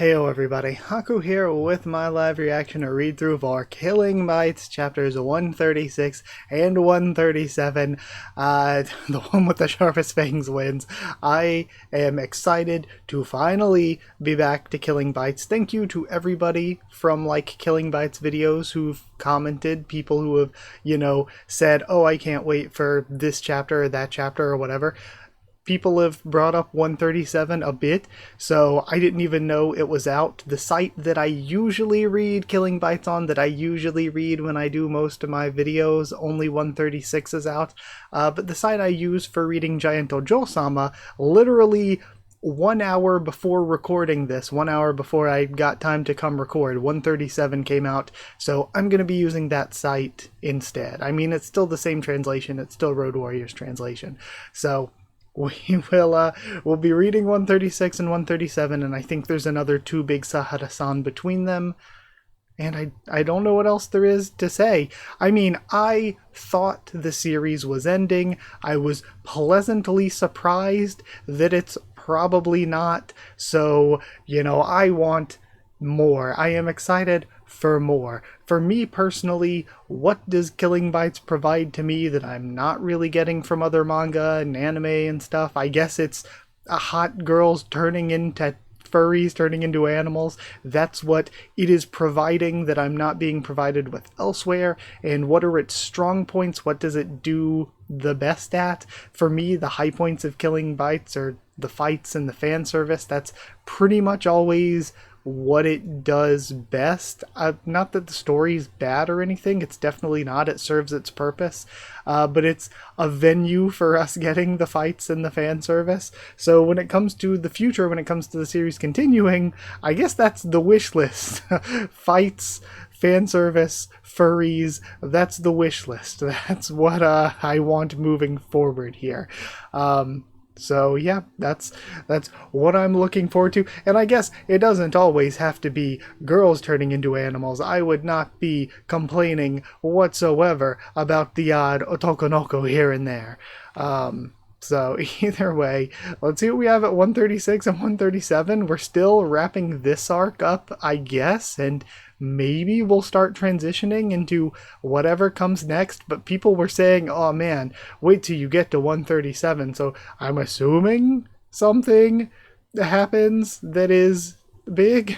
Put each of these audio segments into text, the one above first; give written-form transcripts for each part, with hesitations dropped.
Heyo everybody, Haku here with my live reaction or read-through for Killing Bites chapters 136 and 137. The one with the sharpest fangs wins. I am excited to finally be back to Killing Bites. Thank you to everybody from Killing Bites videos who've commented, people who have, said, oh, I can't wait for this chapter or that chapter or whatever. People have brought up 137 a bit, so I didn't even know it was out. The site that I usually read Killing Bites on, that I usually read when I do most of my videos, only 136 is out. But the site I use for reading Gianto Jo-sama, literally 1 hour before recording this, 1 hour before I got time to come record, 137 came out, so I'm going to be using that site instead. I mean, it's still the same translation, it's still Road Warriors translation. So we'll be reading 136 and 137, and I think there's another two big Sahara-san between them, and I don't know what else there is to say. I mean, I thought the series was ending. I was pleasantly surprised that it's probably not, so, I want more. I am excited for more. For me personally, what does Killing Bites provide to me that I'm not really getting from other manga and anime and stuff? I guess it's hot girls turning into furries, turning into animals. That's what it is providing that I'm not being provided with elsewhere. And what are its strong points? What does it do the best at? For me, the high points of Killing Bites are the fights and the fan service. That's pretty much always what it does best. Not that the story's bad or anything, it's definitely not. It serves its purpose, but it's a venue for us getting the fights and the fan service. So when it comes to the future, when it comes to the series continuing, I guess that's the wish list. Fights, fan service, furries, that's the wish list. That's what I want moving forward here. So yeah, that's what I'm looking forward to. And I guess it doesn't always have to be girls turning into animals. I would not be complaining whatsoever about the odd otokonoko here and there. So either way, let's see what we have at 136 and 137. We're still wrapping this arc up, I guess, and maybe we'll start transitioning into whatever comes next. But people were saying, oh man, wait till you get to 137. So I'm assuming something happens that is big.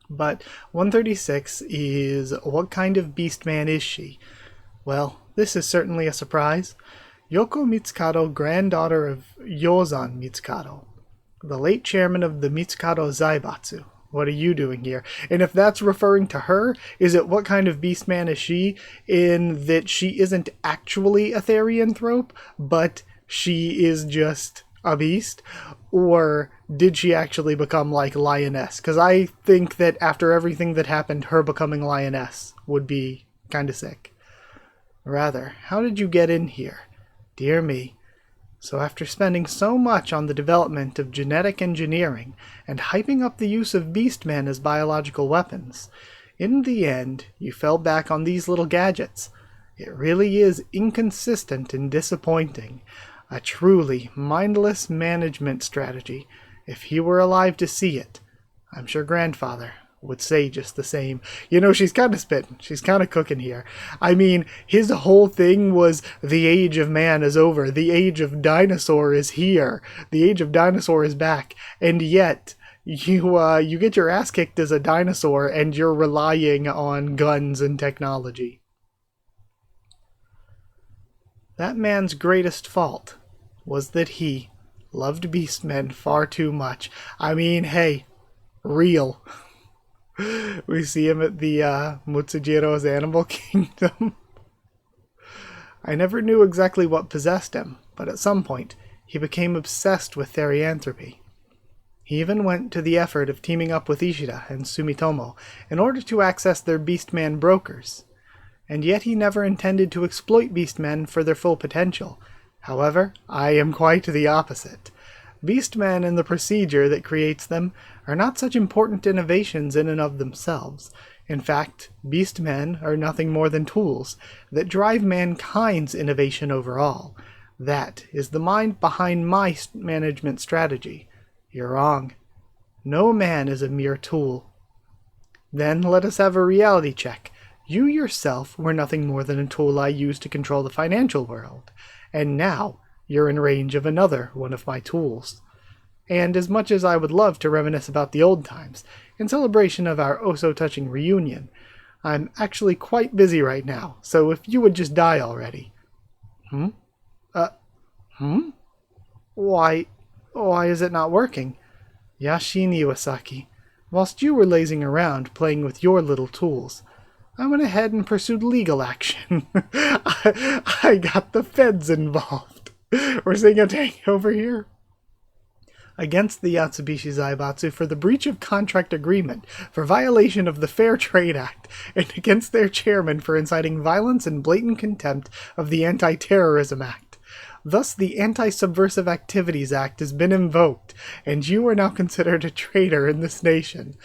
But 136 is, what kind of beastman is she? Well, this is certainly a surprise. Yoko Mitsukado, granddaughter of Yozan Mitsukado, the late chairman of the Mitsukado Zaibatsu. What are you doing here? And if that's referring to her, is it what kind of beastman is she, in that she isn't actually a therianthrope, but she is just a beast? Or did she actually become like Lioness? Because I think that after everything that happened, her becoming Lioness would be kind of sick. Rather, how did you get in here? Dear me. So after spending so much on the development of genetic engineering and hyping up the use of beastmen as biological weapons, in the end you fell back on these little gadgets. It really is inconsistent and disappointing. A truly mindless management strategy, if he were alive to see it. I'm sure grandfather would say just the same. She's kind of spitting. She's kind of cooking here. I mean, his whole thing was the age of man is over. The age of dinosaur is here. The age of dinosaur is back. And yet, you get your ass kicked as a dinosaur and you're relying on guns and technology. That man's greatest fault was that he loved beastmen far too much. I mean, hey, real. We see him at the Mutsujiro's Animal Kingdom. I never knew exactly what possessed him, but at some point he became obsessed with therianthropy. He even went to the effort of teaming up with Ishida and Sumitomo in order to access their beastman brokers. And yet he never intended to exploit beastmen for their full potential. However, I am quite the opposite. Beastmen and the procedure that creates them are not such important innovations in and of themselves. In fact, beastmen are nothing more than tools that drive mankind's innovation overall. That is the mind behind my management strategy. You're wrong. No man is a mere tool. Then let us have a reality check. You yourself were nothing more than a tool I used to control the financial world, and now you're in range of another one of my tools. And as much as I would love to reminisce about the old times, in celebration of our oh-so-touching reunion, I'm actually quite busy right now, so if you would just die already. Hmm? Hmm? Why is it not working? Yashin Iwasaki, whilst you were lazing around playing with your little tools, I went ahead and pursued legal action. I got the feds involved. We're seeing a takeover here. Against the Yatsubishi Zaibatsu for the breach of contract agreement for violation of the Fair Trade Act, and against their chairman for inciting violence and blatant contempt of the Anti-Terrorism Act. Thus, the Anti-Subversive Activities Act has been invoked, and you are now considered a traitor in this nation.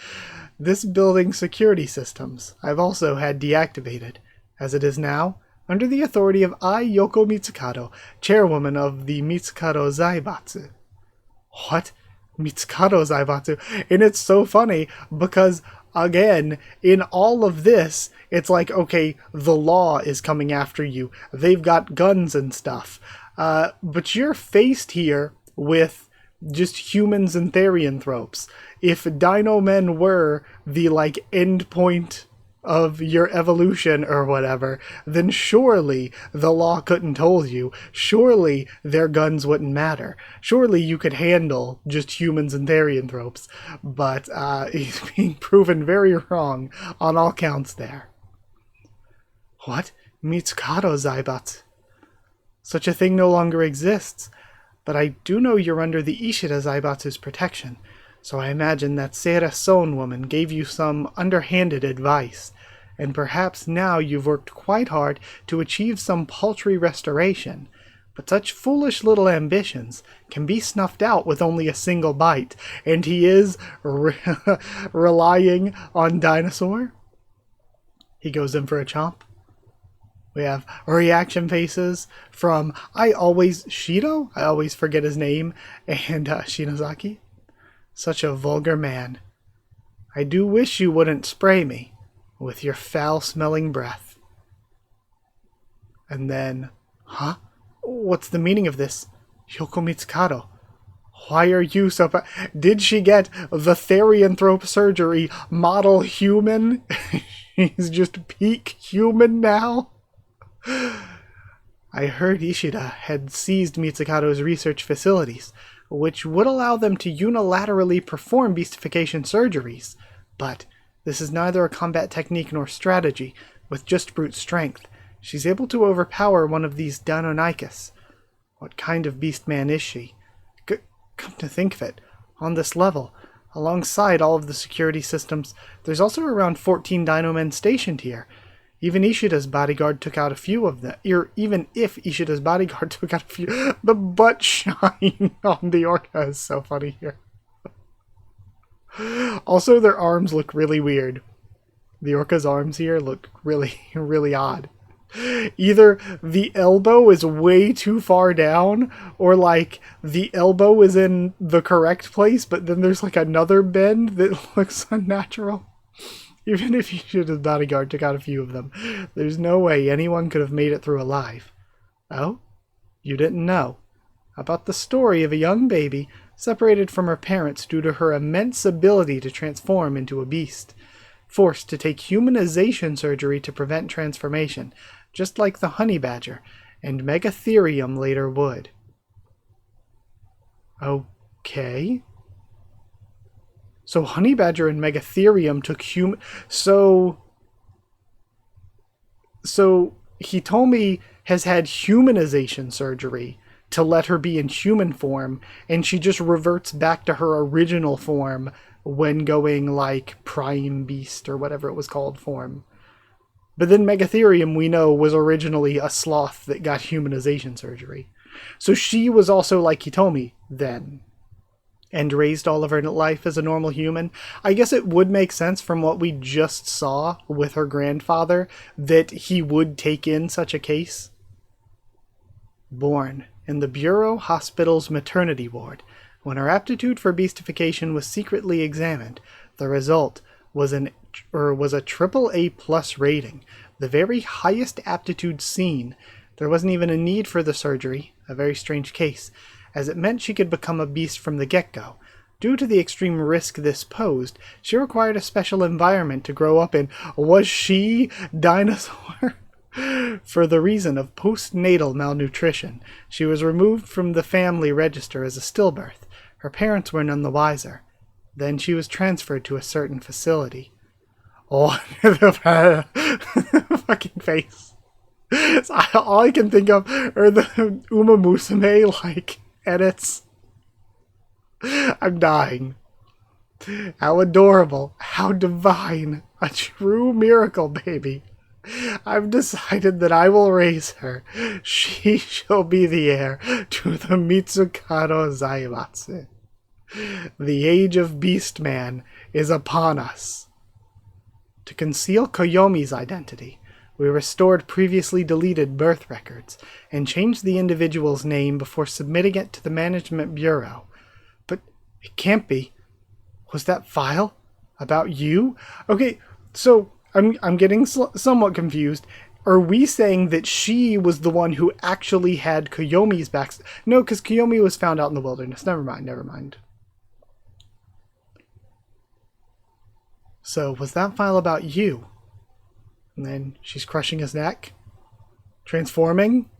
This building's security systems I've also had deactivated. As it is now, under the authority of I, Yoko Mitsukado, chairwoman of the Mitsukado Zaibatsu. What? Mitsukado Zaibatsu? And it's so funny because, again, in all of this, it's like, okay, the law is coming after you. They've got guns and stuff. But you're faced here with just humans and therianthropes. If Dino Men were the, end point of your evolution or whatever, then surely the law couldn't hold you. Surely their guns wouldn't matter. Surely you could handle just humans and therianthropes. But he's being proven very wrong on all counts there. What? Mitsukado Zaibatsu? Such a thing no longer exists. But I do know you're under the Ishida Zaibatsu's protection, so I imagine that Seira Son woman gave you some underhanded advice, and perhaps now you've worked quite hard to achieve some paltry restoration. But such foolish little ambitions can be snuffed out with only a single bite, and he is relying on Dinosaur. He goes in for a chomp. We have reaction faces from Shido? I always forget his name, and Shinozaki. Such a vulgar man. I do wish you wouldn't spray me with your foul-smelling breath. And then, huh? What's the meaning of this? Yoko Mitsukado. Why are you so... Did she get the therianthrope surgery model human? She's just peak human now? I heard Ishida had seized Mitsukado's research facilities, which would allow them to unilaterally perform beastification surgeries. But this is neither a combat technique nor strategy. With just brute strength, she's able to overpower one of these Deinonychus. What kind of beast man is she? Come to think of it, on this level, alongside all of the security systems, there's also around 14 Dino Men stationed here. Even Ishida's bodyguard took out a few of them. Even if Ishida's bodyguard took out a few... The butt shine on the Orca is so funny here. Also, their arms look really weird. The Orca's arms here look really, really odd. Either the elbow is way too far down, or the elbow is in the correct place, but then there's another bend that looks unnatural. Even if Ishida's bodyguard took out a few of them, there's no way anyone could have made it through alive. Oh? You didn't know. About the story of a young baby separated from her parents due to her immense ability to transform into a beast. Forced to take humanization surgery to prevent transformation, just like the honey badger, and Megatherium later would. Okay. So Honey Badger and Megatherium took So Hitomi has had humanization surgery to let her be in human form, and she just reverts back to her original form when going Prime Beast or whatever it was called form. But then Megatherium, we know, was originally a sloth that got humanization surgery. So she was also like Hitomi then, and raised all of her life as a normal human. I guess it would make sense from what we just saw with her grandfather that he would take in such a case. Born in the Bureau Hospital's maternity ward, When her aptitude for beastification was secretly examined, the result was a triple A plus rating, the very highest aptitude seen. There wasn't even a need for the surgery, a very strange case, as it meant she could become a beast from the get-go. Due to the extreme risk this posed, she required a special environment to grow up in. Was she dinosaur? For the reason of postnatal malnutrition, she was removed from the family register as a stillbirth. Her parents were none the wiser. Then she was transferred to a certain facility. Oh, the fucking face. All I can think of are the Uma Musume, edits. I'm dying. How adorable. How divine. A true miracle, baby. I've decided that I will raise her. She shall be the heir to the Mitsukado Zaibatsu. The age of Beastman is upon us. To conceal Koyomi's identity, we restored previously deleted birth records and changed the individual's name before submitting it to the Management Bureau. But it can't be. Was that file about you? Okay, so I'm getting somewhat confused. Are we saying that she was the one who actually had Koyomi's back? No, because Koyomi was found out in the wilderness. Never mind. So, was that file about you? And then she's crushing his neck? Transforming?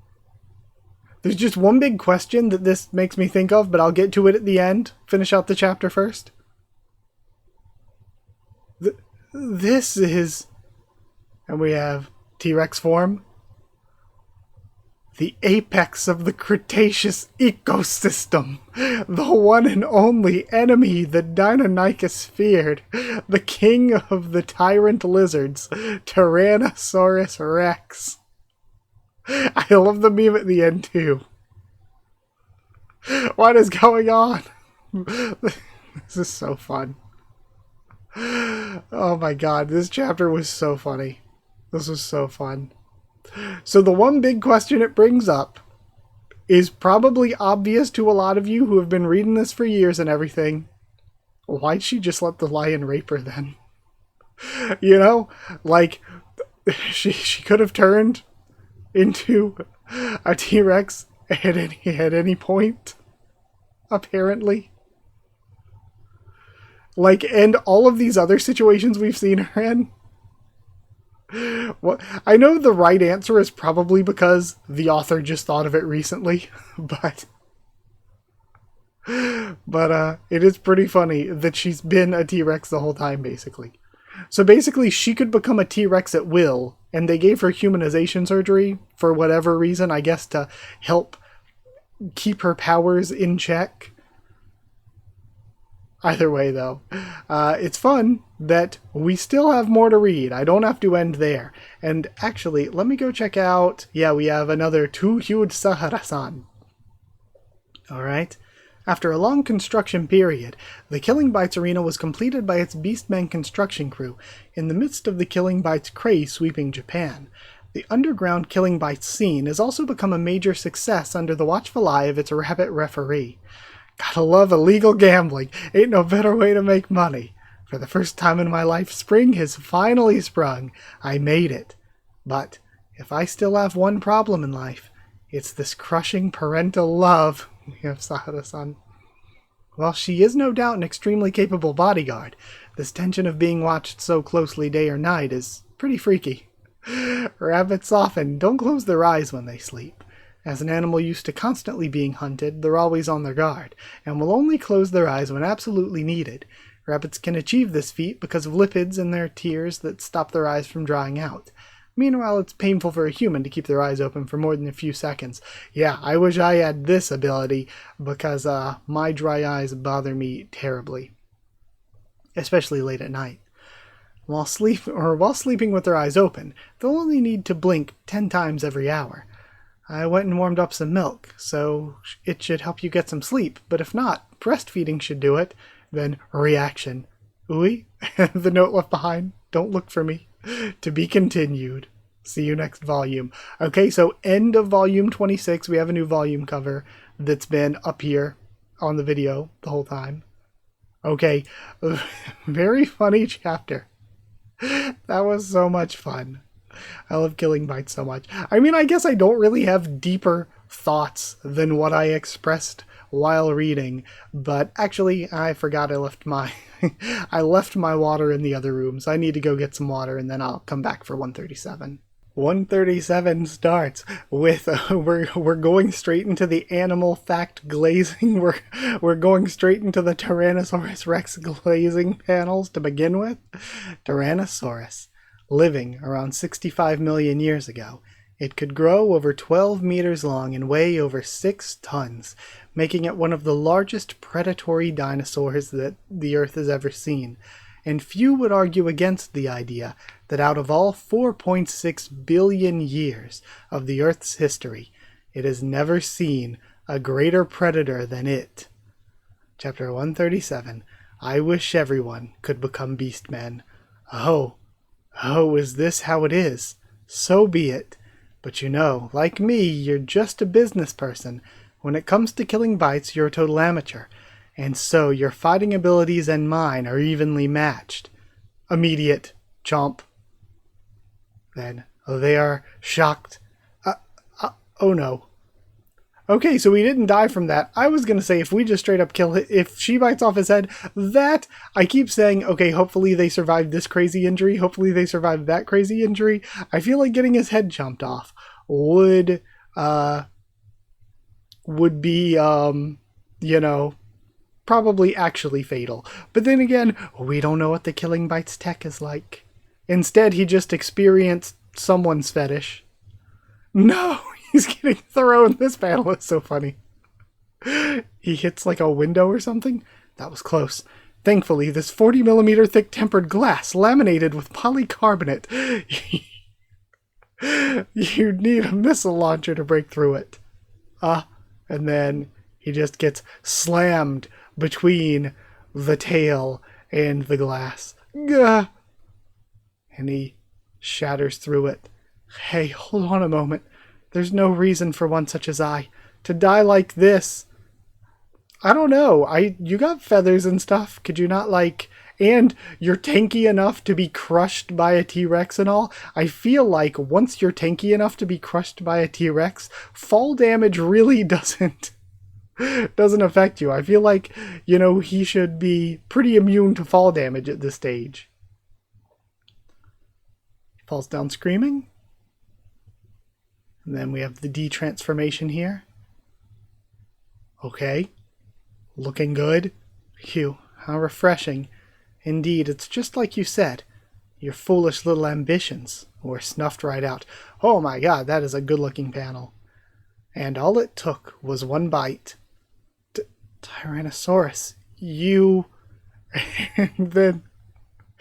There's just one big question that this makes me think of, but I'll get to it at the end. Finish out the chapter first. This is... And we have T-Rex form. The apex of the Cretaceous ecosystem. The one and only enemy that Deinonychus feared. The king of the tyrant lizards. Tyrannosaurus Rex. I love the meme at the end too. What is going on? This is so fun. Oh my god, this chapter was so funny. This was so fun. So the one big question it brings up is probably obvious to a lot of you who have been reading this for years and everything. Why'd she just let the lion rape her then? You know? Like, she could have turned into a T-Rex at any point. Apparently. Like, and all of these other situations we've seen her in. Well, I know the right answer is probably because the author just thought of it recently, but it is pretty funny that she's been a T-Rex the whole time, basically. So basically, she could become a T-Rex at will, and they gave her humanization surgery for whatever reason, I guess to help keep her powers in check. Either way, though, it's fun that we still have more to read. I don't have to end there. And actually, let me go check out... Yeah, we have another Too Huge Sahara-san. Alright. After a long construction period, the Killing Bites arena was completed by its Beastmen construction crew in the midst of the Killing Bites craze sweeping Japan. The underground Killing Bites scene has also become a major success under the watchful eye of its rabbit referee. Gotta love illegal gambling. Ain't no better way to make money. For the first time in my life, spring has finally sprung. I made it. But if I still have one problem in life, it's this crushing parental love. We have Sahara-san. While she is no doubt an extremely capable bodyguard, this tension of being watched so closely day or night is pretty freaky. Rabbits often don't close their eyes when they sleep. As an animal used to constantly being hunted, they're always on their guard, and will only close their eyes when absolutely needed. Rabbits can achieve this feat because of lipids in their tears that stop their eyes from drying out. Meanwhile, it's painful for a human to keep their eyes open for more than a few seconds. Yeah, I wish I had this ability, because my dry eyes bother me terribly. Especially late at night. While sleeping with their eyes open, they'll only need to blink 10 times every hour. I went and warmed up some milk, so it should help you get some sleep, but if not, breastfeeding should do it. Then, reaction. Ooey, the note left behind, don't look for me. To be continued. See you next volume. Okay, so end of volume 26, we have a new volume cover that's been up here on the video the whole time. Okay, very funny chapter. That was so much fun. I love Killing Bites so much. I mean, I guess I don't really have deeper thoughts than what I expressed while reading, but actually I forgot I left my I left my water in the other room, so I need to go get some water and then I'll come back for 137. 137 starts with we're going straight into the animal fact glazing. We're going straight into the Tyrannosaurus Rex glazing panels to begin with. Tyrannosaurus, living around 65 million years ago. It could grow over 12 meters long and weigh over 6 tons, making it one of the largest predatory dinosaurs that the Earth has ever seen. And few would argue against the idea that out of all 4.6 billion years of the Earth's history, it has never seen a greater predator than it. Chapter 137, I wish everyone could become beastmen. Oh, is this how it is? So be it. But you know, like me, you're just a business person. When it comes to killing bites, you're a total amateur. And so your fighting abilities and mine are evenly matched. Immediate chomp. Then they are shocked. Oh no. Okay, so we didn't die from that. I was going to say if we just straight up kill it, if she bites off his head, that, I keep saying, okay, hopefully they survived this crazy injury. Hopefully they survived that crazy injury. I feel like getting his head chomped off would be, you know, probably actually fatal. But then again, we don't know what the Killing Bites tech is like. Instead, he just experienced someone's fetish. No, he's getting thrown. This panel is so funny. He hits like a window or something. That was close. Thankfully, this 40mm thick tempered glass laminated with polycarbonate. You'd need a missile launcher to break through it. And then he just gets slammed between the tail and the glass. Gah! And he shatters through it. Hey, hold on a moment. There's no reason for one such as I to die like this. I don't know. You got feathers and stuff. Could you not, like... And you're tanky enough to be crushed by a T-Rex and all. I feel like once you're tanky enough to be crushed by a T-Rex, fall damage really doesn't affect you. I feel like, you know, he should be pretty immune to fall damage at this stage. Falls down screaming. And then we have the de-transformation here. Okay. Looking good. Phew, how refreshing. Indeed, it's just like you said. Your foolish little ambitions were snuffed right out. Oh my god, that is a good-looking panel. And all it took was one bite. Tyrannosaurus, you... And then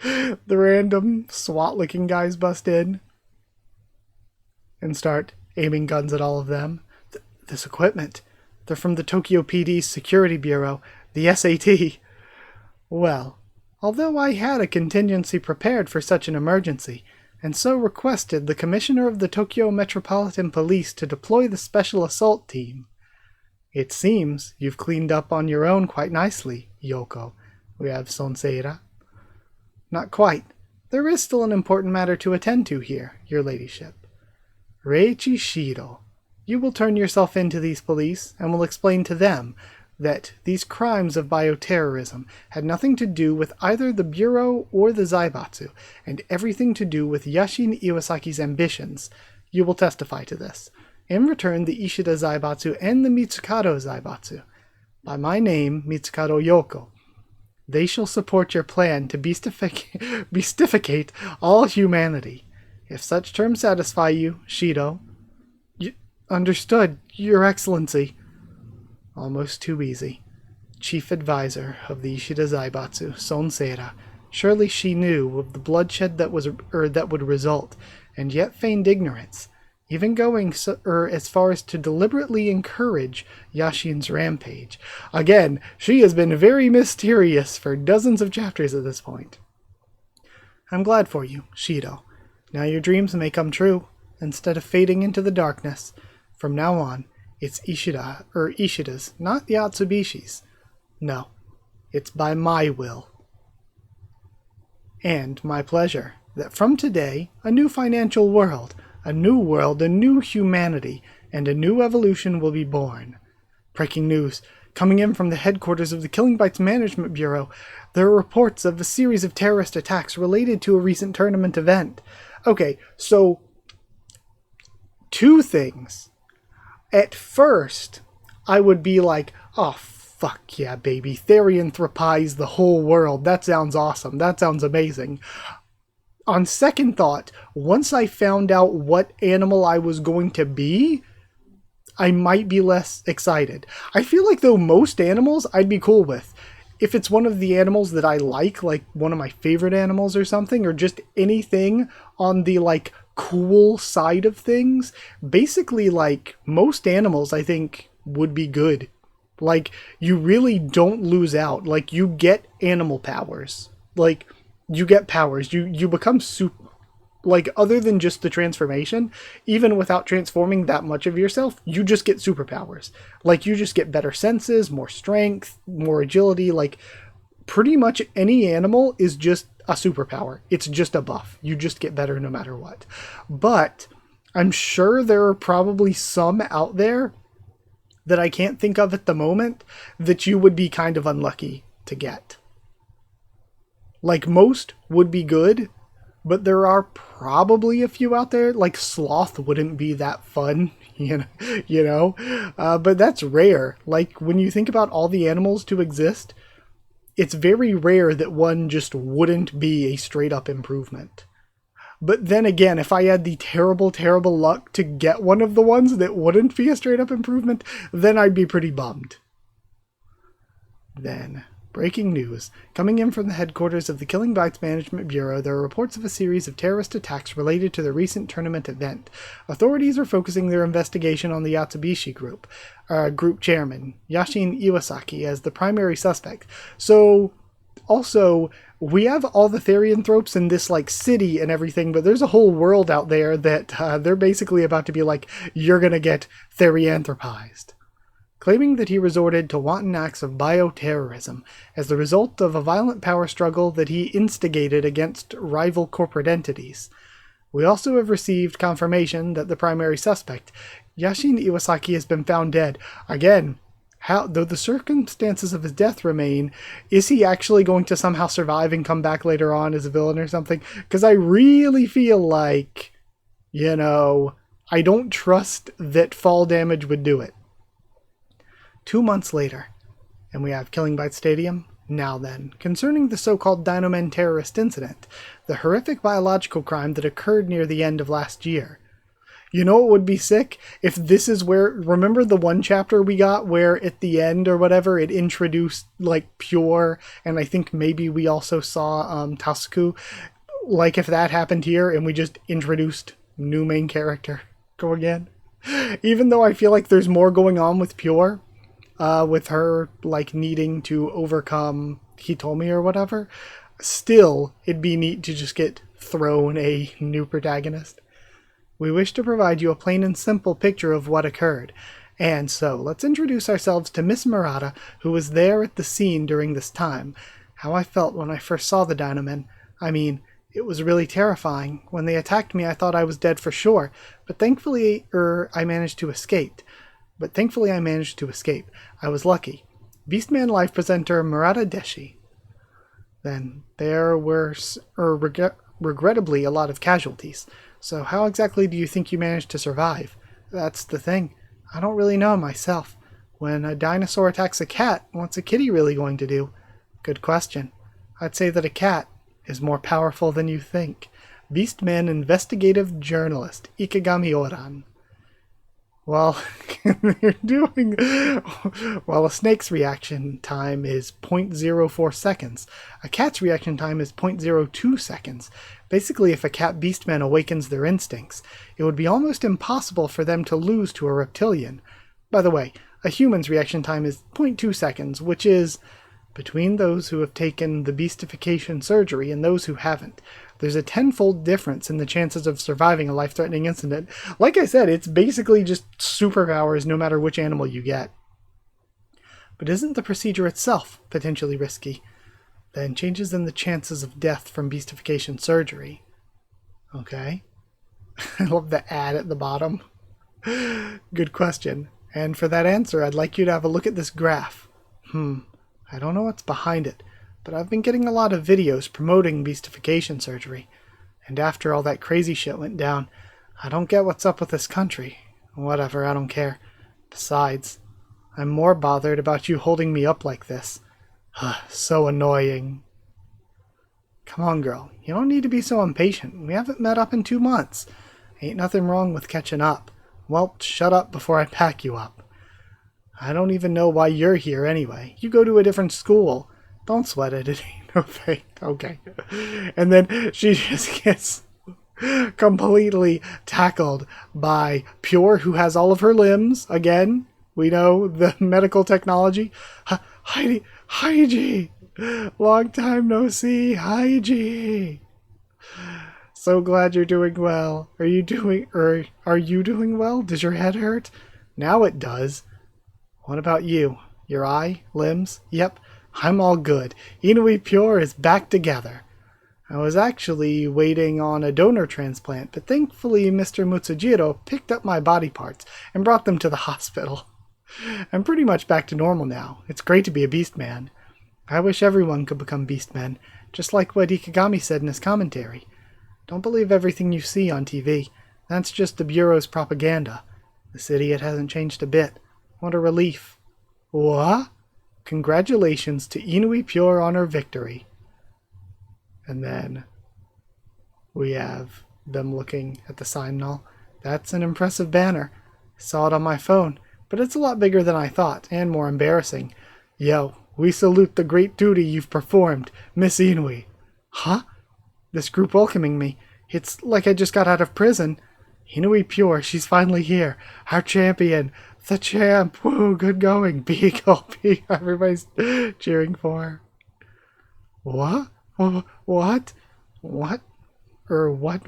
the random SWAT-looking guys bust in and start aiming guns at all of them. This equipment, they're from the Tokyo PD's Security Bureau, the SAT. Well, although I had a contingency prepared for such an emergency, and so requested the Commissioner of the Tokyo Metropolitan Police to deploy the Special Assault Team, it seems you've cleaned up on your own quite nicely, Yoko. We have Sonseira. Not quite. There is still an important matter to attend to here, your ladyship. Reichi Shido, you will turn yourself in to these police and will explain to them that these crimes of bioterrorism had nothing to do with either the Bureau or the Zaibatsu, and everything to do with Yashin Iwasaki's ambitions. You will testify to this. In return, the Ishida Zaibatsu and the Mitsukado Zaibatsu, by my name, Mitsukado Yoko, they shall support your plan to beastificate all humanity. If such terms satisfy you, Shido... Understood, Your Excellency. Almost too easy. Chief Advisor of the Ishida Zaibatsu, Sonseira. Surely she knew of the bloodshed that would result, and yet feigned ignorance, even going as far as to deliberately encourage Yashin's rampage. Again, she has been very mysterious for dozens of chapters at this point. I'm glad for you, Shido. Now your dreams may come true. Instead of fading into the darkness, from now on, it's Ishida's, not the Atsubishi's. No, it's by my will and my pleasure that from today a new financial world, a new humanity, and a new evolution will be born. Breaking news. Coming in from the headquarters of the Killing Bites Management Bureau, there are reports of a series of terrorist attacks related to a recent tournament event. Okay, so two things. At first, I would be like, oh, fuck yeah, baby. Therianthropize the whole world. That sounds awesome. That sounds amazing. On second thought, once I found out what animal I was going to be, I might be less excited. I feel like, though, most animals I'd be cool with. If it's one of the animals that I like one of my favorite animals or something, or just anything on the, cool side of things, basically, most animals, I think, would be good. You really don't lose out. You get animal powers. You get powers. You become super... other than just the transformation, even without transforming that much of yourself, you just get superpowers. You just get better senses, more strength, more agility. Pretty much any animal is just a superpower. It's just a buff. You just get better no matter what. But I'm sure there are probably some out there that I can't think of at the moment that you would be kind of unlucky to get. Most would be good, but there are probably a few out there. Sloth wouldn't be that fun, you know? But that's rare. When you think about all the animals to exist, it's very rare that one just wouldn't be a straight up improvement. But then again, if I had the terrible, terrible luck to get one of the ones that wouldn't be a straight up improvement, then I'd be pretty bummed. Then... breaking news. Coming in from the headquarters of the Killing Bites Management Bureau, there are reports of a series of terrorist attacks related to the recent tournament event. Authorities are focusing their investigation on the Yatsubishi group chairman, Yashin Iwasaki, as the primary suspect. So, also, we have all the Therianthropes in this, city and everything, but there's a whole world out there that they're basically about to be you're gonna get Therianthropized. Claiming that he resorted to wanton acts of bioterrorism as the result of a violent power struggle that he instigated against rival corporate entities. We also have received confirmation that the primary suspect, Yashin Iwasaki, has been found dead. Again, though the circumstances of his death remain, is he actually going to somehow survive and come back later on as a villain or something? Because I really feel I don't trust that fall damage would do it. 2 months later, and we have Killing Bites Stadium. Now then, concerning the so-called Dinomen terrorist incident, the horrific biological crime that occurred near the end of last year. You know what would be sick? If this is where... remember the one chapter we got where at the end or whatever it introduced, Pure, and I think maybe we also saw Tasuku? If that happened here and we just introduced new main character. Go again. Even though I feel like there's more going on with Pure... with her, needing to overcome Hitomi or whatever, still, it'd be neat to just get thrown a new protagonist. We wish to provide you a plain and simple picture of what occurred. And so, let's introduce ourselves to Miss Murata, who was there at the scene during this time. How I felt when I first saw the Dinomen. I mean, it was really terrifying. When they attacked me, I thought I was dead for sure, but thankfully, I managed to escape. I was lucky. Beastman Life presenter Murata Deshi. Then there were regrettably a lot of casualties. So how exactly do you think you managed to survive? That's the thing. I don't really know myself. When a dinosaur attacks a cat, what's a kitty really going to do? Good question. I'd say that a cat is more powerful than you think. Beastman investigative journalist Ikegami Oran. Well, a snake's reaction time is 0.04 seconds. A cat's reaction time is 0.02 seconds. Basically, if a cat beastman awakens their instincts, it would be almost impossible for them to lose to a reptilian. By the way, a human's reaction time is 0.2 seconds, which is between those who have taken the beastification surgery and those who haven't. There's a tenfold difference in the chances of surviving a life-threatening incident. Like I said, it's basically just superpowers no matter which animal you get. but isn't the procedure itself potentially risky? Then changes in the chances of death from beastification surgery. Okay. I love the ad at the bottom. Good question. And for that answer, I'd like you to have a look at this graph. I don't know what's behind it, but I've been getting a lot of videos promoting beastification surgery. And after all that crazy shit went down, I don't get what's up with this country. Whatever, I don't care. Besides, I'm more bothered about you holding me up like this. So annoying. Come on, girl. You don't need to be so impatient. We haven't met up in 2 months. Ain't nothing wrong with catching up. Well, shut up before I pack you up. I don't even know why you're here anyway. You go to a different school. Don't sweat it. It ain't no thing. Okay. And then she just gets completely tackled by Pure, who has all of her limbs. Again, we know the medical technology. Haiji! Long time no see. Haiji! So glad you're doing well. Are you doing well? Does your head hurt? Now it does. What about you? Your eye? Limbs? Yep, I'm all good. Inui Pure is back together. I was actually waiting on a donor transplant, but thankfully Mr. Mutsujiro picked up my body parts and brought them to the hospital. I'm pretty much back to normal now. It's great to be a beast man. I wish everyone could become beast men, just like what Ikigami said in his commentary. Don't believe everything you see on TV. That's just the Bureau's propaganda. This idiot hasn't changed a bit. What a relief. What? Congratulations to Inui Pure on her victory. And then we have them looking at the sign and all. That's an impressive banner. I saw it on my phone, but it's a lot bigger than I thought, and more embarrassing. Yo, we salute the great duty you've performed, Miss Inui. Huh? This group welcoming me. It's like I just got out of prison. Inui Pure, she's finally here. Our champion. The champ. Woo, good going. Beagle. Everybody's cheering for her. What? What? What?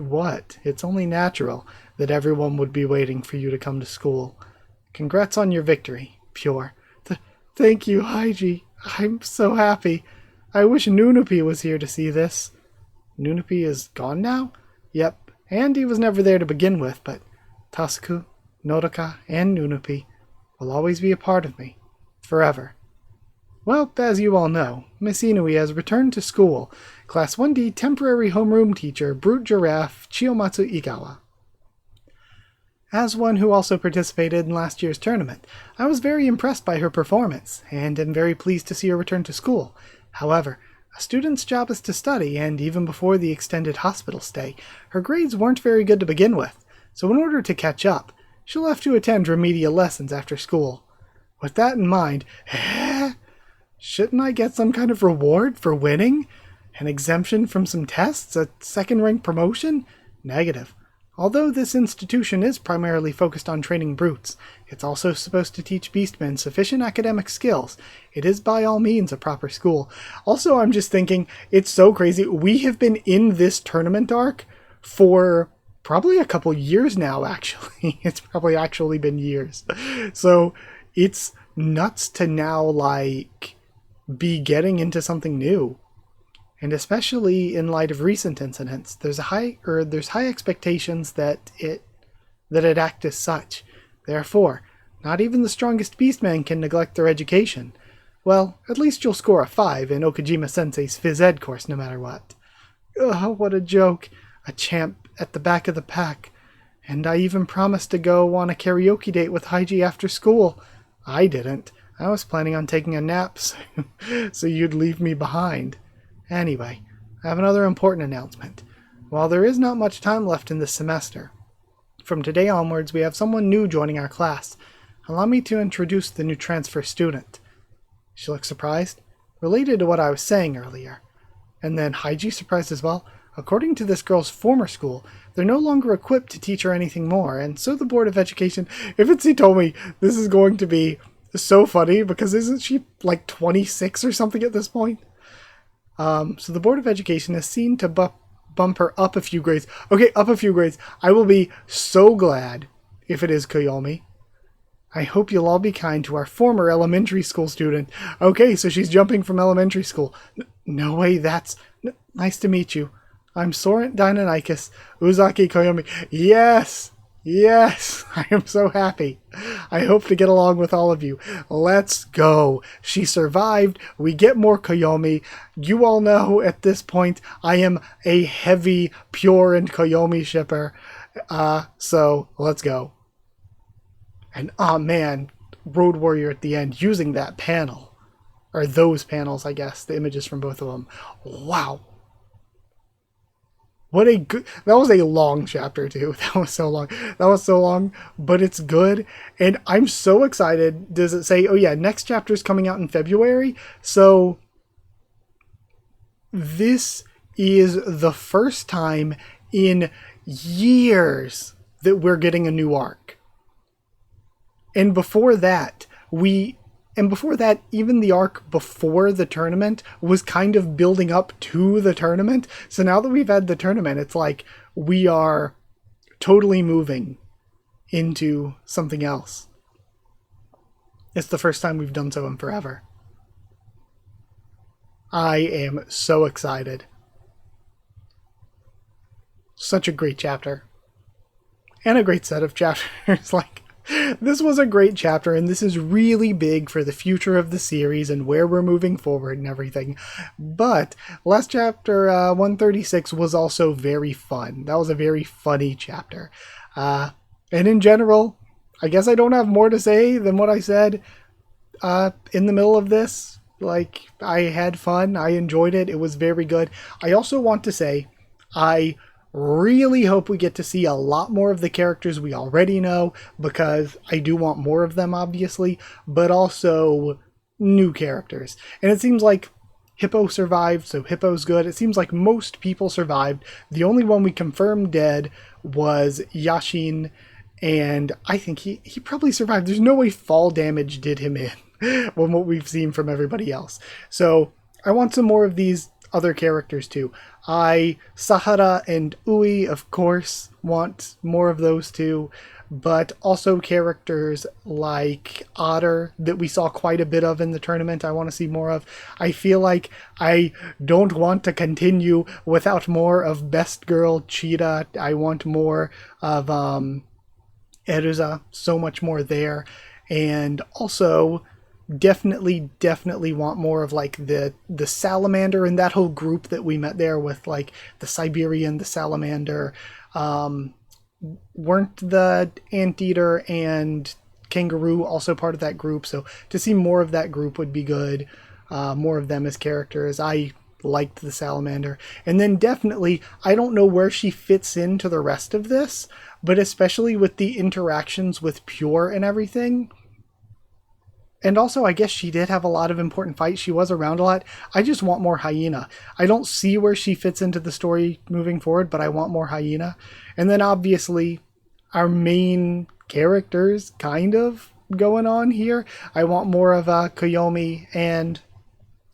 What? It's only natural that everyone would be waiting for you to come to school. Congrats on your victory, Pure. Thank you, Haiji. I'm so happy. I wish Nunupi was here to see this. Nunupi is gone now? Yep, and he was never there to begin with, but Tasuku, Nodoka, and Nunupi will always be a part of me. Forever. Well, as you all know, Miss Inui has returned to school. Class 1D temporary homeroom teacher, Brute Giraffe Chiyomatsu Igawa. As one who also participated in last year's tournament, I was very impressed by her performance, and am very pleased to see her return to school. However, a student's job is to study, and even before the extended hospital stay, her grades weren't very good to begin with, so in order to catch up, she'll have to attend remedial lessons after school. With that in mind, shouldn't I get some kind of reward for winning? An exemption from some tests? A second-rank promotion? Negative. Although this institution is primarily focused on training brutes, it's also supposed to teach beastmen sufficient academic skills. It is by all means a proper school. Also, I'm just thinking, it's so crazy. We have been in this tournament arc for probably a couple years now, actually. It's probably actually been years. So it's nuts to now, like, be getting into something new. And especially in light of recent incidents, there's high expectations that it act as such. Therefore, not even the strongest beastmen can neglect their education. Well, at least you'll score a 5 in Okajima-sensei's phys ed course no matter what. Ugh, what a joke. A champ at the back of the pack. And I even promised to go on a karaoke date with Haiji after school. I didn't. I was planning on taking a nap so you'd leave me behind. Anyway, I have another important announcement. While there is not much time left in this semester, from today onwards we have someone new joining our class. Allow me to introduce the new transfer student. She looks surprised, related to what I was saying earlier. And then Haiji surprised as well. According to this girl's former school, they're no longer equipped to teach her anything more, and so the Board of Education... Ifitzy told me this is going to be so funny, because isn't she like 26 or something at this point? So the Board of Education has seen to bump her up a few grades. Okay, up a few grades. I will be so glad if it is Koyomi. I hope you'll all be kind to our former elementary school student. Okay, so she's jumping from elementary school. No way, that's... Nice to meet you. I'm Soren Deinonychus, Uzaki Koyomi. Yes! Yes! I am so happy. I hope to get along with all of you. Let's go. She survived. We get more Koyomi. You all know at this point I am a heavy Pure and Koyomi shipper. So let's go. And oh man, Road Warrior at the end using that panel. Or those panels, I guess. The images from both of them. Wow. What a good... That was a long chapter, too. That was so long. That was so long, but it's good. And I'm so excited. Does it say, oh yeah, next chapter is coming out in February? So this is the first time in years that we're getting a new arc. And before that, even the arc before the tournament was kind of building up to the tournament. So now that we've had the tournament, it's like we are totally moving into something else. It's the first time we've done so in forever. I am so excited. Such a great chapter. And a great set of chapters. Like, this was a great chapter, and this is really big for the future of the series and where we're moving forward and everything. But last chapter, 136, was also very fun. That was a very funny chapter. And in general, I guess I don't have more to say than what I said in the middle of this. Like, I had fun. I enjoyed it. It was very good. I also want to say, I really hope we get to see a lot more of the characters we already know, because I do want more of them, obviously, but also new characters. And it seems like Hippo survived, so Hippo's good. It seems like most people survived. The only one we confirmed dead was Yashin, and I think he probably survived. There's no way fall damage did him in from what we've seen from everybody else. So I want some more of these other characters too. Sahara and Ui, of course, want more of those two, but also characters like Otter that we saw quite a bit of in the tournament I want to see more of. I feel like I don't want to continue without more of Best Girl Cheetah. I want more of Eruza, so much more there. And also definitely want more of like the salamander and that whole group that we met there with, like the Siberian, the salamander. Weren't the anteater and kangaroo also part of that group? So to see more of that group would be good. More of them as characters. I liked the salamander. And then definitely, I don't know where she fits into the rest of this, but especially with the interactions with Pure and everything. And also, I guess she did have a lot of important fights. She was around a lot. I just want more Hyena. I don't see where she fits into the story moving forward, but I want more Hyena. And then obviously, our main characters kind of going on here. I want more of Koyomi and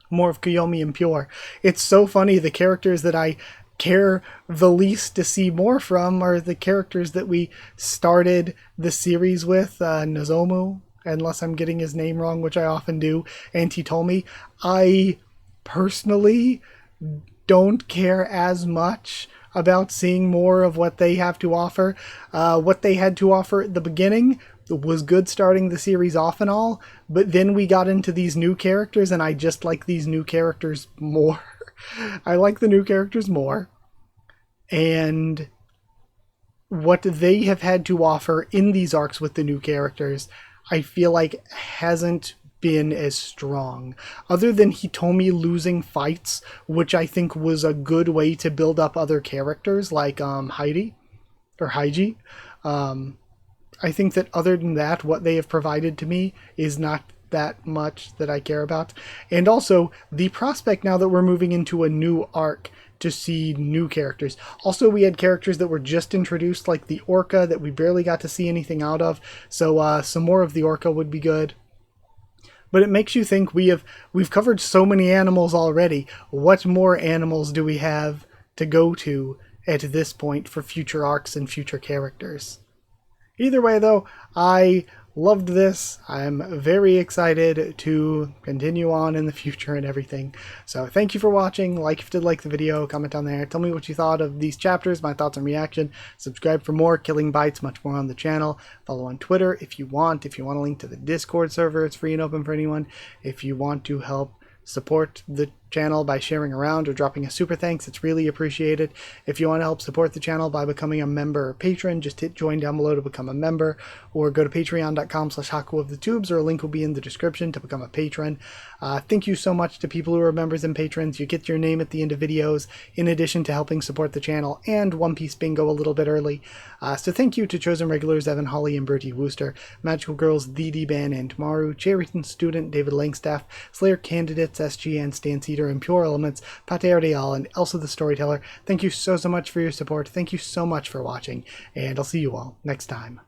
more of Koyomi and Pure. It's so funny, the characters that I care the least to see more from are the characters that we started the series with, Nozomu, unless I'm getting his name wrong, which I often do, and Hitomi. I personally don't care as much about seeing more of what they have to offer. What they had to offer at the beginning was good starting the series off and all, but then we got into these new characters, and I just like these new characters more. I like the new characters more. And what they have had to offer in these arcs with the new characters, I feel like hasn't been as strong. Other than Hitomi losing fights, which I think was a good way to build up other characters like Heidi or Haiji. I think that other than that, what they have provided to me is not that much that I care about. And also, the prospect now that we're moving into a new arc to see new characters. Also, we had characters that were just introduced, like the Orca, that we barely got to see anything out of. So some more of the Orca would be good. But it makes you think we've covered so many animals already. What more animals do we have to go to at this point for future arcs and future characters? Either way, though, I loved this. I'm very excited to continue on in the future and everything. So thank you for watching. Like if you did like the video, comment down there. Tell me what you thought of these chapters, my thoughts and reaction. Subscribe for more Killing Bites, much more on the channel. Follow on Twitter if you want. If you want a link to the Discord server, it's free and open for anyone. If you want to help support the channel by sharing around or dropping a super thanks, it's really appreciated. If you want to help support the channel by becoming a member or patron, just hit join down below to become a member, or go to patreon.com/Haku of the Tubes, or a link will be in the description to become a patron. Thank you so much to people who are members and patrons. You get your name at the end of videos in addition to helping support the channel and One Piece Bingo a little bit early. So thank you to chosen regulars Evan Hawley and Bertie Wooster, Magical Girls Dee Ban and Maru, Cherryton Student David Langstaff, Slayer Candidates SG and Stan Cedar, and Pure Elements, Pate Ardial, and Elsa the Storyteller. Thank you so much for your support. Thank you so much for watching, and I'll see you all next time.